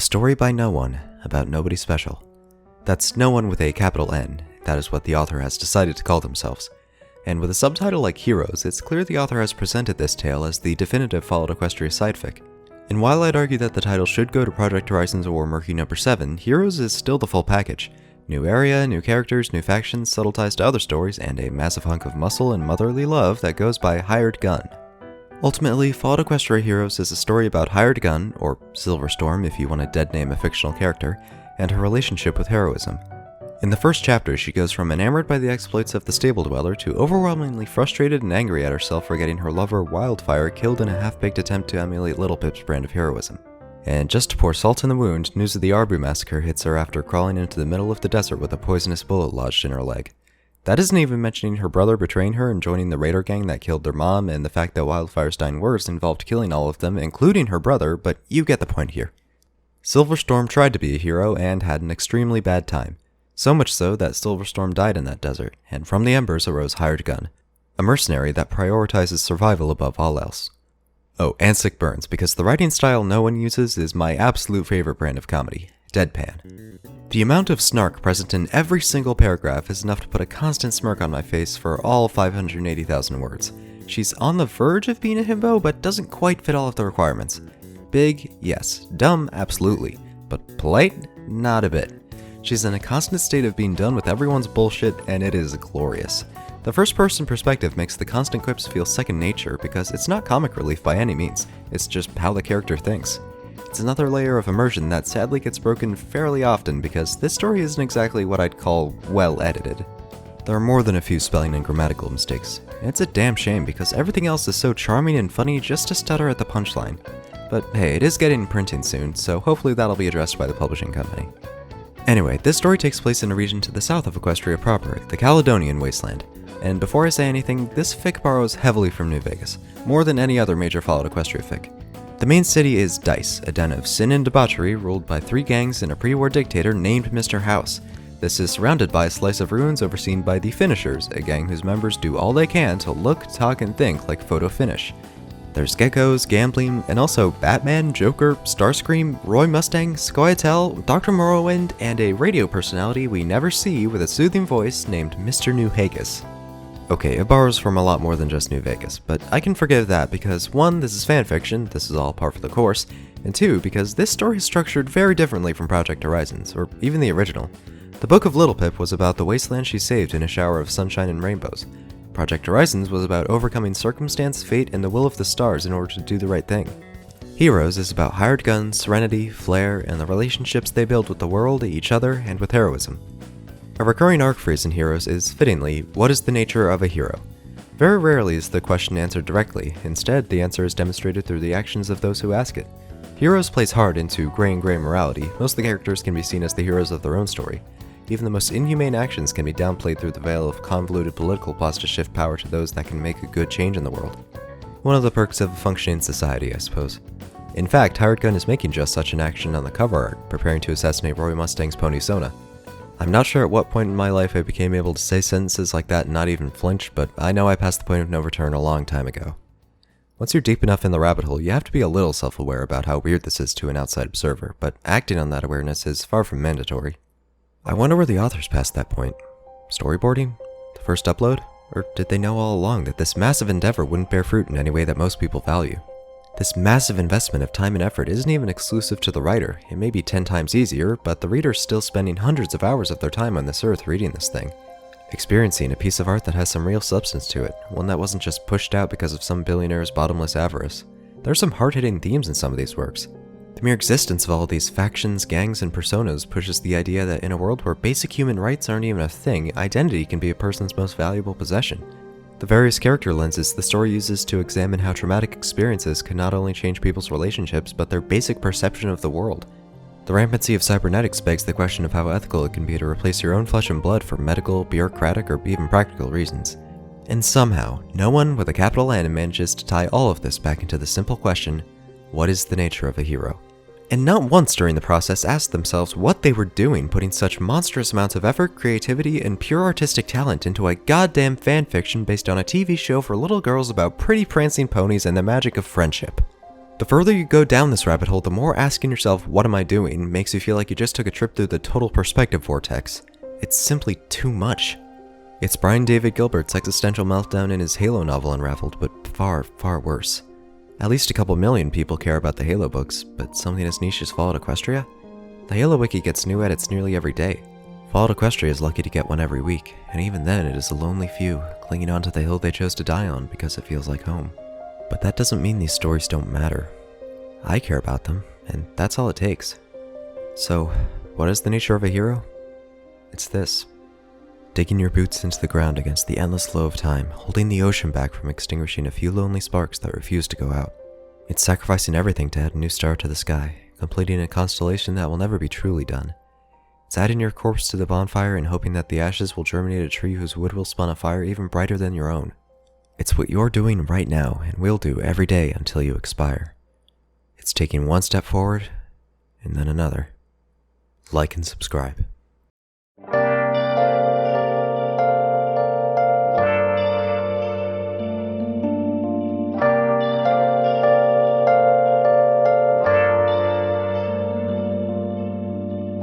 A story by no one, about nobody special. That's no one with a capital N, that is what the author has decided to call themselves. And with a subtitle like Heroes, it's clear the author has presented this tale as the definitive Fallout Equestria side fic. And while I'd argue that the title should go to Project Horizons or Murky No. 7, Heroes is still the full package. New area, new characters, new factions, subtle ties to other stories, and a massive hunk of muscle and motherly love that goes by Hired Gun. Ultimately, Fallout Equestria Heroes is a story about Hired Gun, or Silverstorm if you want to dead name a fictional character, and her relationship with heroism. In the first chapter, she goes from enamored by the exploits of the Stable Dweller to overwhelmingly frustrated and angry at herself for getting her lover Wildfire killed in a half-baked attempt to emulate Little Pip's brand of heroism. And just to pour salt in the wound, news of the Arbu massacre hits her after crawling into the middle of the desert with a poisonous bullet lodged in her leg. That isn't even mentioning her brother betraying her and joining the raider gang that killed their mom, and the fact that Wildfire's dying words involved killing all of them, including her brother, but you get the point here. Silverstorm tried to be a hero and had an extremely bad time. So much so that Silverstorm died in that desert, and from the embers arose Hired Gun, a mercenary that prioritizes survival above all else. Oh, and sick burns, because the writing style no one uses is my absolute favorite brand of comedy, deadpan. The amount of snark present in every single paragraph is enough to put a constant smirk on my face for all 580,000 words. She's on the verge of being a himbo, but doesn't quite fit all of the requirements. Big, yes. Dumb, absolutely. But polite? Not a bit. She's in a constant state of being done with everyone's bullshit, and it is glorious. The first-person perspective makes the constant quips feel second nature because it's not comic relief by any means, it's just how the character thinks. It's another layer of immersion that sadly gets broken fairly often because this story isn't exactly what I'd call well-edited. There are more than a few spelling and grammatical mistakes, and it's a damn shame because everything else is so charming and funny just to stutter at the punchline. But hey, it is getting printing soon, so hopefully that'll be addressed by the publishing company. Anyway, this story takes place in a region to the south of Equestria proper, the Caledonian Wasteland. And before I say anything, this fic borrows heavily from New Vegas, more than any other major Fallout Equestria fic. The main city is Dice, a den of sin and debauchery ruled by 3 gangs and a pre-war dictator named Mr. House. This is surrounded by a slice of ruins overseen by the Finishers, a gang whose members do all they can to look, talk, and think like Photo Finish. There's geckos, gambling, and also Batman, Joker, Starscream, Roy Mustang, Scoia'tael, Dr. Morrowind, and a radio personality we never see with a soothing voice named Mr. New Vegas. Okay, it borrows from a lot more than just New Vegas, but I can forgive that because 1, this is fanfiction, this is all par for the course, and 2, because this story is structured very differently from Project Horizons, or even the original. The Book of Little Pip was about the wasteland she saved in a shower of sunshine and rainbows. Project Horizons was about overcoming circumstance, fate, and the will of the stars in order to do the right thing. Heroes is about hired guns, serenity, flair, and the relationships they build with the world, each other, and with heroism. A recurring arc phrase in Heroes is, fittingly, what is the nature of a hero? Very rarely is the question answered directly, instead the answer is demonstrated through the actions of those who ask it. Heroes plays hard into gray and gray morality. Most of the characters can be seen as the heroes of their own story. Even the most inhumane actions can be downplayed through the veil of convoluted political plots to shift power to those that can make a good change in the world. One of the perks of a functioning society, I suppose. In fact, Hired Gun is making just such an action on the cover art, preparing to assassinate Roy Mustang's pony Sona. I'm not sure at what point in my life I became able to say sentences like that and not even flinch, but I know I passed the point of no return a long time ago. Once you're deep enough in the rabbit hole, you have to be a little self-aware about how weird this is to an outside observer, but acting on that awareness is far from mandatory. I wonder where the authors passed that point. Storyboarding? The first upload? Or did they know all along that this massive endeavor wouldn't bear fruit in any way that most people value? This massive investment of time and effort isn't even exclusive to the writer. It may be 10 times easier, but the reader's still spending hundreds of hours of their time on this earth reading this thing. Experiencing a piece of art that has some real substance to it, one that wasn't just pushed out because of some billionaire's bottomless avarice. There are some hard-hitting themes in some of these works. The mere existence of all these factions, gangs, and personas pushes the idea that in a world where basic human rights aren't even a thing, identity can be a person's most valuable possession. The various character lenses the story uses to examine how traumatic experiences can not only change people's relationships, but their basic perception of the world. The rampancy of cybernetics begs the question of how ethical it can be to replace your own flesh and blood for medical, bureaucratic, or even practical reasons. And somehow, no one with a capital N manages to tie all of this back into the simple question, what is the nature of a hero? And not once during the process asked themselves what they were doing putting such monstrous amounts of effort, creativity, and pure artistic talent into a goddamn fanfiction based on a TV show for little girls about pretty prancing ponies and the magic of friendship. The further you go down this rabbit hole, the more asking yourself, what am I doing, makes you feel like you just took a trip through the total perspective vortex. It's simply too much. It's Brian David Gilbert's existential meltdown in his Halo novel Unraveled, but far, far worse. At least a couple million people care about the Halo books, but something as niche as Fallout Equestria? The Halo wiki gets new edits nearly every day. Fallout Equestria is lucky to get one every week, and even then it is a lonely few, clinging onto the hill they chose to die on because it feels like home. But that doesn't mean these stories don't matter. I care about them, and that's all it takes. So, what is the nature of a hero? It's this. Digging your boots into the ground against the endless flow of time, holding the ocean back from extinguishing a few lonely sparks that refuse to go out. It's sacrificing everything to add a new star to the sky, completing a constellation that will never be truly done. It's adding your corpse to the bonfire and hoping that the ashes will germinate a tree whose wood will spawn a fire even brighter than your own. It's what you're doing right now and will do every day until you expire. It's taking one step forward, and then another. Like and subscribe.